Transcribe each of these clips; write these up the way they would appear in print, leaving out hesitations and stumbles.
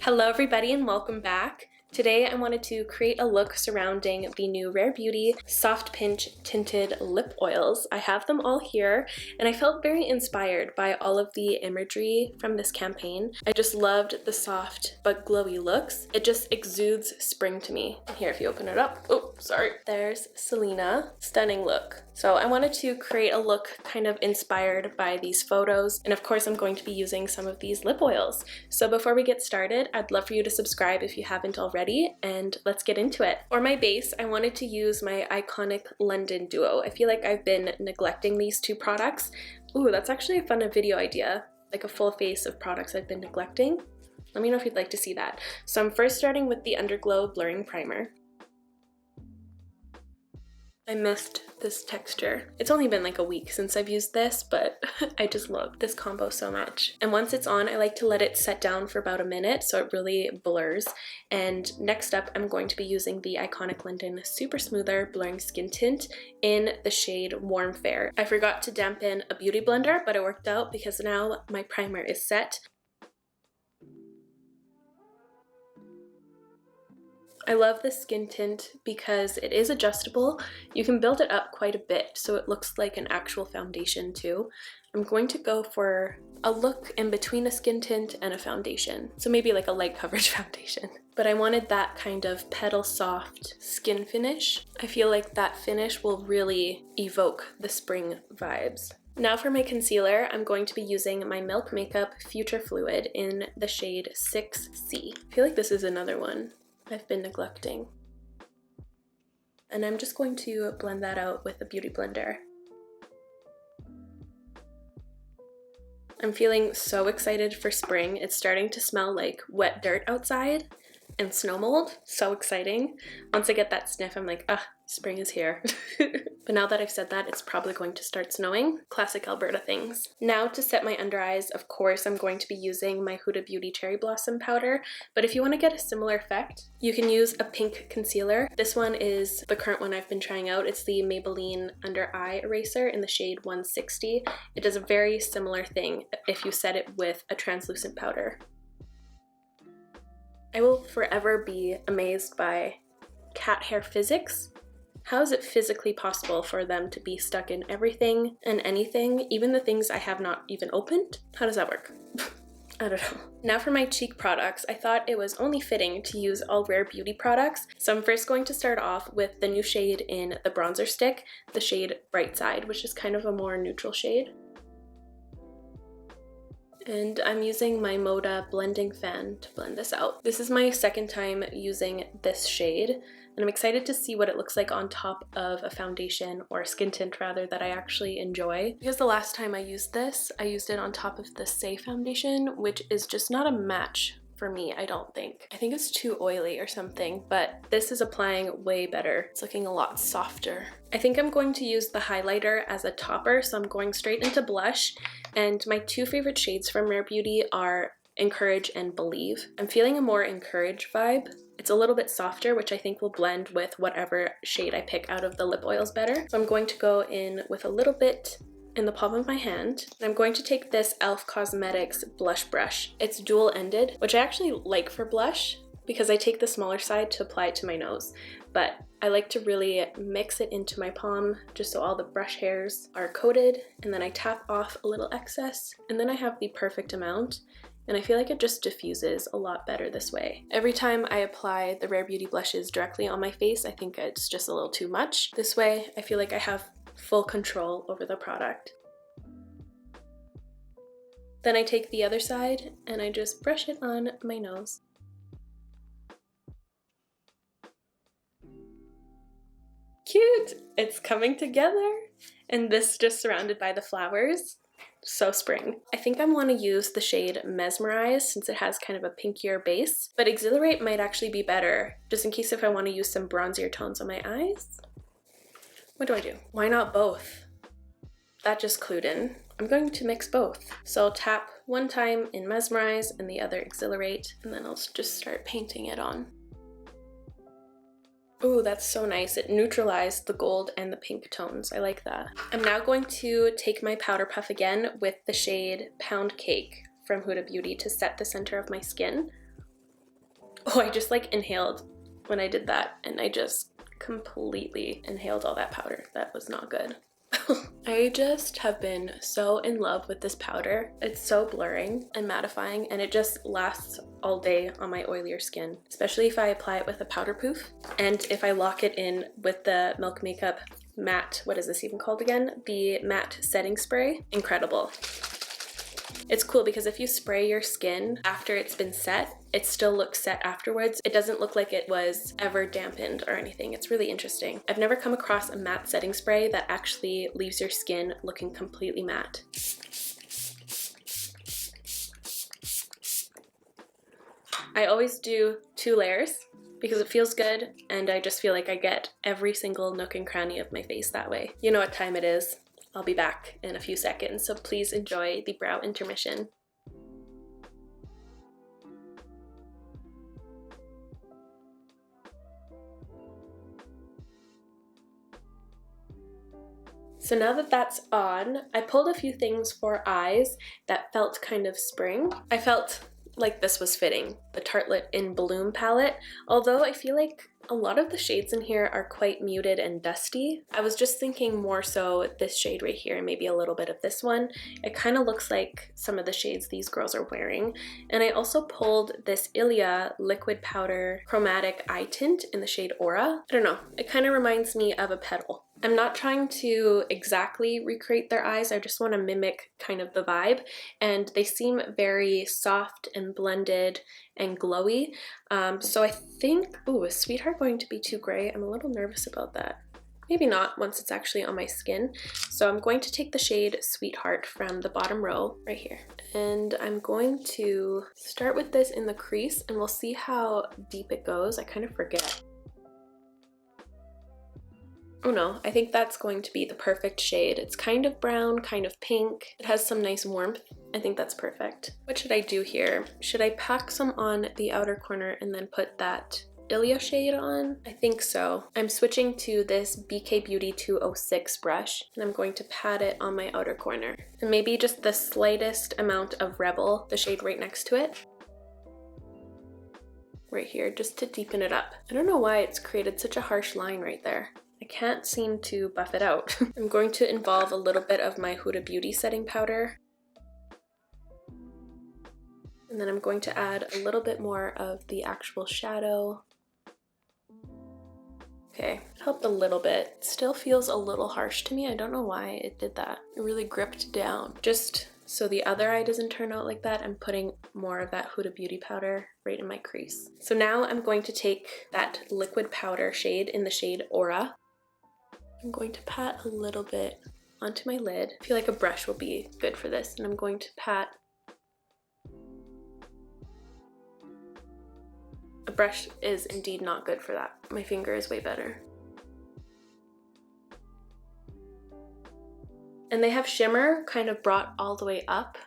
Hello everybody and welcome back. Today I wanted to create a look surrounding the new Rare Beauty Soft Pinch Tinted Lip Oils. I have them all here and I felt very inspired by all of the imagery from this campaign. I just loved the soft but glowy looks. It just exudes spring to me. Here, if you open it up, oh, sorry. There's Selena. Stunning look. So I wanted to create a look kind of inspired by these photos. And of course, I'm going to be using some of these lip oils. So before we get started, I'd love for you to subscribe if you haven't already, and let's get into it. For my base, I wanted to use my iconic London duo. I feel like I've been neglecting these two products. Ooh, that's actually a fun video idea, like a full face of products I've been neglecting. Let me know if you'd like to see that. So I'm first starting with the Underglow Blurring Primer. I missed this texture. It's only been like a week since I've used this, but I just love this combo so much. And once it's on, I like to let it set down for about a minute so it really blurs. And next up, I'm going to be using the iconic London Super Smoother Blurring Skin Tint in the shade Warm Fair. I forgot to dampen a beauty blender, but it worked out because now my primer is set. I love this skin tint because it is adjustable. You can build it up quite a bit so it looks like an actual foundation too. I'm going to go for a look in between a skin tint and a foundation. So maybe like a light coverage foundation. But I wanted that kind of petal soft skin finish. I feel like that finish will really evoke the spring vibes. Now for my concealer, I'm going to be using my Milk Makeup Future Fluid in the shade 6C. I feel like this is another one I've been neglecting. And I'm just going to blend that out with a beauty blender. I'm feeling so excited for spring. It's starting to smell like wet dirt outside and snow mold. So exciting. Once I get that sniff, I'm like, ah, spring is here. But now that I've said that, it's probably going to start snowing. Classic Alberta things. Now to set my under eyes, of course, I'm going to be using my Huda Beauty Cherry Blossom Powder. But if you want to get a similar effect, you can use a pink concealer. This one is the current one I've been trying out. It's the Maybelline Under Eye Eraser in the shade 160. It does a very similar thing if you set it with a translucent powder. I will forever be amazed by cat hair physics. How is it physically possible for them to be stuck in everything and anything, even the things I have not even opened? How does that work? I don't know. Now for my cheek products, I thought it was only fitting to use all Rare Beauty products. So I'm first going to start off with the new shade in the bronzer stick, the shade Bright Side, which is kind of a more neutral shade. And I'm using my Moda blending fan to blend this out. This is my second time using this shade, and I'm excited to see what it looks like on top of a foundation, or a skin tint rather, that I actually enjoy. Because the last time I used this, I used it on top of the Say foundation, which is just not a match for me, I don't think. I think it's too oily or something, but this is applying way better. It's looking a lot softer. I think I'm going to use the highlighter as a topper, so I'm going straight into blush. And my two favorite shades from Rare Beauty are Encourage and Believe. I'm feeling a more Encourage vibe. It's a little bit softer, which I think will blend with whatever shade I pick out of the lip oils better. So I'm going to go in with a little bit in the palm of my hand. I'm going to take this e.l.f. Cosmetics blush brush. It's dual-ended, which I actually like for blush because I take the smaller side to apply it to my nose, but I like to really mix it into my palm just so all the brush hairs are coated, and then I tap off a little excess, and then I have the perfect amount. And I feel like it just diffuses a lot better this way. Every time I apply the Rare Beauty blushes directly on my face, I think it's just a little too much. This way, I feel like I have full control over the product. Then I take the other side and I just brush it on my nose. Cute! It's coming together! And this just surrounded by the flowers. So spring. I think I want to use the shade Mesmerize since it has kind of a pinkier base, but Exhilarate might actually be better, just in case if I want to use some bronzier tones on my eyes. What do I do? Why not both? That just clued in. I'm going to mix both. So I'll tap one time in Mesmerize and the other Exhilarate, and then I'll just start painting it on. Ooh, that's so nice. It neutralized the gold and the pink tones. I like that. I'm now going to take my powder puff again with the shade Pound Cake from Huda Beauty to set the center of my skin. Oh, I just like inhaled when I did that, and I just completely inhaled all that powder. That was not good. I just have been so in love with this powder. It's so blurring and mattifying, and it just lasts all day on my oilier skin, especially if I apply it with a powder poof. And if I lock it in with the Milk Makeup matte, what is this even called again? The matte setting spray. Incredible. It's cool because if you spray your skin after it's been set, it still looks set afterwards. It doesn't look like it was ever dampened or anything. It's really interesting. I've never come across a matte setting spray that actually leaves your skin looking completely matte. I always do 2 layers because it feels good, and I just feel like I get every single nook and cranny of my face that way. You know what time it is. I'll be back in a few seconds, so please enjoy the brow intermission. So now that that's on, I pulled a few things for eyes that felt kind of spring. I felt like this was fitting, the Tartelette in Bloom palette, although I feel like a lot of the shades in here are quite muted and dusty. I was just thinking more so this shade right here and maybe a little bit of this one. It kind of looks like some of the shades these girls are wearing. And I also pulled this Ilia liquid powder chromatic eye tint in the shade Aura. I don't know, it kind of reminds me of a petal. I'm not trying to exactly recreate their eyes, I just want to mimic kind of the vibe, and they seem very soft and blended and glowy. So I think, ooh, is Sweetheart going to be too gray? I'm a little nervous about that. Maybe not once it's actually on my skin. So I'm going to take the shade Sweetheart from the bottom row right here. And I'm going to start with this in the crease, and we'll see how deep it goes. I kind of forget. Oh no, I think that's going to be the perfect shade. It's kind of brown, kind of pink. It has some nice warmth. I think that's perfect. What should I do here? Should I pack some on the outer corner and then put that Ilia shade on? I think so. I'm switching to this BK Beauty 206 brush, and I'm going to pat it on my outer corner. And maybe just the slightest amount of Rebel, the shade right next to it. Right here, just to deepen it up. I don't know why it's created such a harsh line right there. I can't seem to buff it out. I'm going to involve a little bit of my Huda Beauty setting powder. And then I'm going to add a little bit more of the actual shadow. Okay, it helped a little bit. It still feels a little harsh to me. I don't know why it did that. It really gripped down. Just so the other eye doesn't turn out like that, I'm putting more of that Huda Beauty powder right in my crease. So now I'm going to take that liquid powder shade in the shade Aura. I'm going to pat a little bit onto my lid. I feel like a brush will be good for this, and I'm going to pat. A brush is indeed not good for that. My finger is way better. And they have shimmer kind of brought all the way up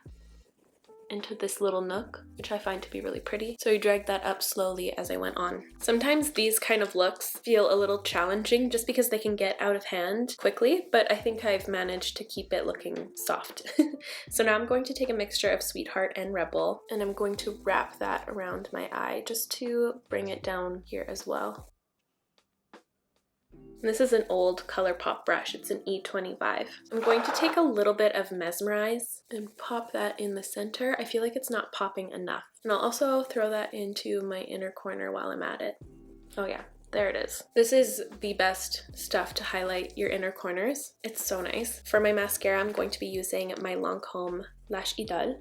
into this little nook, which I find to be really pretty. So I dragged that up slowly as I went on. Sometimes these kind of looks feel a little challenging just because they can get out of hand quickly, but I think I've managed to keep it looking soft. So now I'm going to take a mixture of Sweetheart and Rebel, and I'm going to wrap that around my eye just to bring it down here as well. And this is an old ColourPop brush, it's an E25. I'm going to take a little bit of Mesmerize and pop that in the center. I feel like it's not popping enough. And I'll also throw that into my inner corner while I'm at it. Oh yeah, there it is. This is the best stuff to highlight your inner corners. It's so nice. For my mascara, I'm going to be using my Lancome Lash Idole.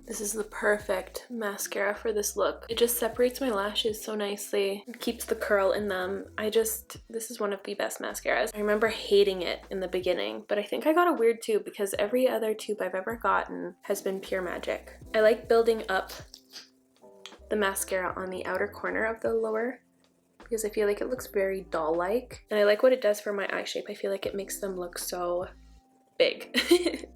This is the perfect mascara for this look. It just separates my lashes so nicely. It keeps the curl in them. This is one of the best mascaras. I remember hating it in the beginning, but I think I got a weird tube because every other tube I've ever gotten has been pure magic. I like building up the mascara on the outer corner of the lower because I feel like it looks very doll-like. And I like what it does for my eye shape. I feel like it makes them look so big.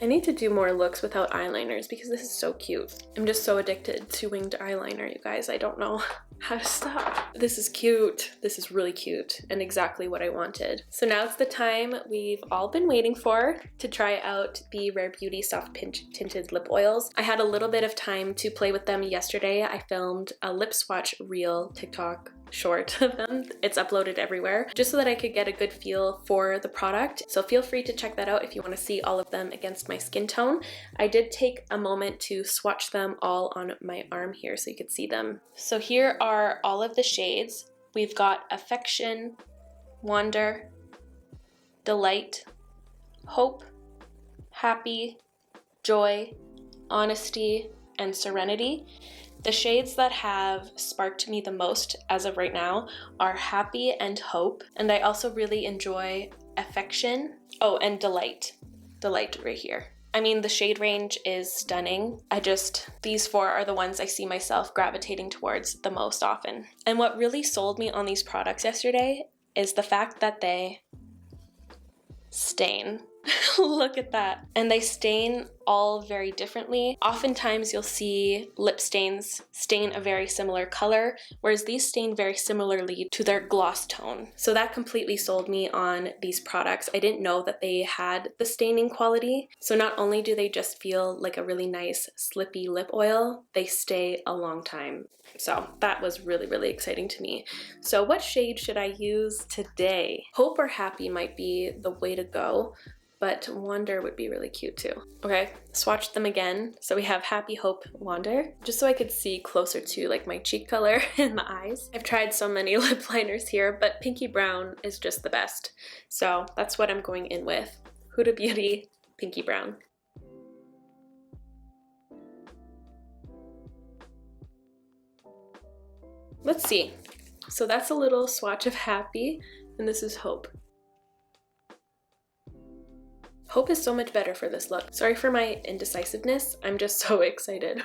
I need to do more looks without eyeliners because this is so cute. I'm just so addicted to winged eyeliner, you guys. I don't know how to stop. This is cute. This is really cute and exactly what I wanted. So now it's the time we've all been waiting for to try out the Rare Beauty Soft Pinch Tinted Lip Oils. I had a little bit of time to play with them yesterday. I filmed a lip swatch reel TikTok short of them. It's uploaded everywhere just so that I could get a good feel for the product. So feel free to check that out if you want to see all of them against my skin tone. I did take a moment to swatch them all on my arm here so you could see them. So here are all of the shades. We've got Affection, Wander, Delight, Hope, Happy, Joy, Honesty, and Serenity. The shades that have sparked me the most as of right now are Happy and Hope, and I also really enjoy Affection. Oh, and Delight. Delight right here. I mean, the shade range is stunning. These four are the ones I see myself gravitating towards the most often. And what really sold me on these products yesterday is the fact that they stain. Look at that. And they stain all very differently. Oftentimes you'll see lip stains stain a very similar color, whereas these stain very similarly to their gloss tone. So that completely sold me on these products. I didn't know that they had the staining quality. So not only do they just feel like a really nice slippy lip oil, they stay a long time. So that was really, really exciting to me. So what shade should I use today? Hope or Happy might be the way to go, but Wander would be really cute too. Okay, swatch them again. So we have Happy, Hope, Wander, just so I could see closer to like my cheek color and my eyes. I've tried so many lip liners here, but Pinky Brown is just the best. So that's what I'm going in with. Huda Beauty, Pinky Brown. Let's see. So that's a little swatch of Happy, and this is Hope. Hope is so much better for this look. Sorry for my indecisiveness. I'm just so excited.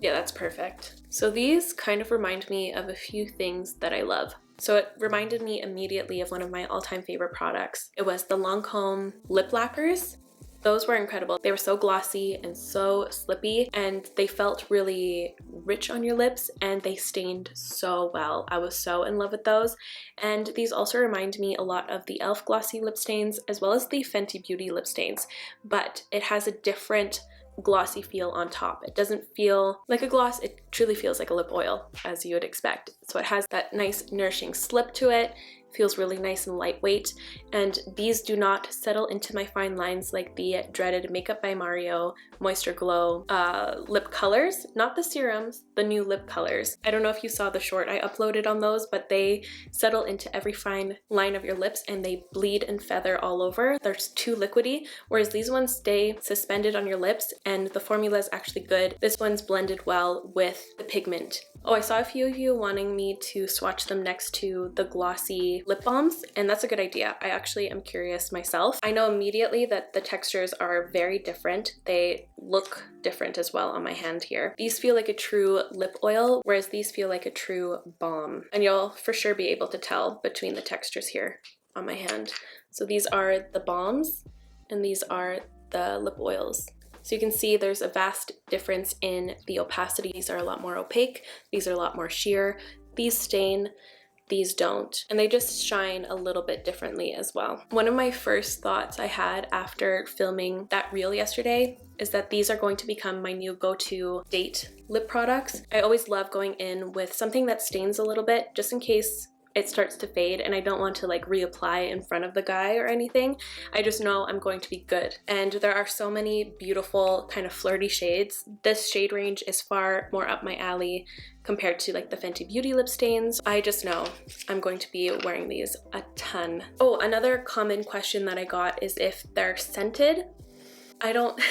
Yeah, that's perfect. So these kind of remind me of a few things that I love. So it reminded me immediately of one of my all-time favorite products. It was the Lancome lip lacquers. Those were incredible. They were so glossy and so slippy, and they felt really rich on your lips, and they stained so well. I was so in love with those. And these also remind me a lot of the e.l.f. glossy lip stains as well as the Fenty Beauty lip stains, but it has a different glossy feel on top. It doesn't feel like a gloss, it truly feels like a lip oil, as you would expect. So it has that nice nourishing slip to it. Feels really nice and lightweight, and these do not settle into my fine lines like the dreaded Makeup by Mario Moisture Glow lip colors. Not the serums, the new lip colors. I don't know if you saw the short I uploaded on those, but they settle into every fine line of your lips and they bleed and feather all over. They're too liquidy, whereas these ones stay suspended on your lips and the formula is actually good. This one's blended well with the pigment. Oh, I saw a few of you wanting me to swatch them next to the glossy lip balms, and that's a good idea. I actually am curious myself. I know immediately that the textures are very different. They look different as well on my hand here. These feel like a true lip oil, whereas these feel like a true balm. And you'll for sure be able to tell between the textures here on my hand. So these are the balms, and these are the lip oils. So you can see there's a vast difference in the opacity. These are a lot more opaque, these are a lot more sheer, these stain, these don't, and they just shine a little bit differently as well. One of my first thoughts I had after filming that reel yesterday is that these are going to become my new go-to date lip products. I always love going in with something that stains a little bit, just in case it starts to fade and I don't want to like reapply in front of the guy or anything. I just know I'm going to be good. And there are so many beautiful kind of flirty shades. This shade range is far more up my alley compared to like the Fenty Beauty lip stains. I just know I'm going to be wearing these a ton. Oh, another common question that I got is if they're scented. I don't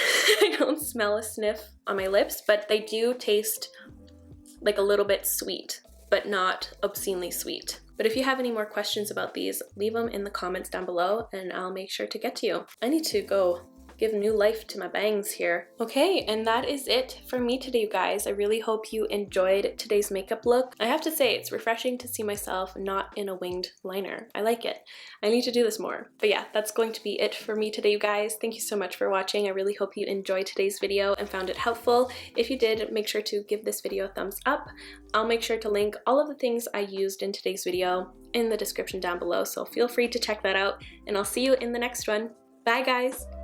I don't smell a sniff on my lips, but they do taste like a little bit sweet, but not obscenely sweet. But if you have any more questions about these, leave them in the comments down below and I'll make sure to get to you. I need to go give new life to my bangs here. Okay, and that is it for me today, you guys. I really hope you enjoyed today's makeup look. I have to say, it's refreshing to see myself not in a winged liner. I like it. I need to do this more. But yeah, that's going to be it for me today, you guys. Thank you so much for watching. I really hope you enjoyed today's video and found it helpful. If you did, make sure to give this video a thumbs up. I'll make sure to link all of the things I used in today's video in the description down below, so feel free to check that out, and I'll see you in the next one. Bye, guys!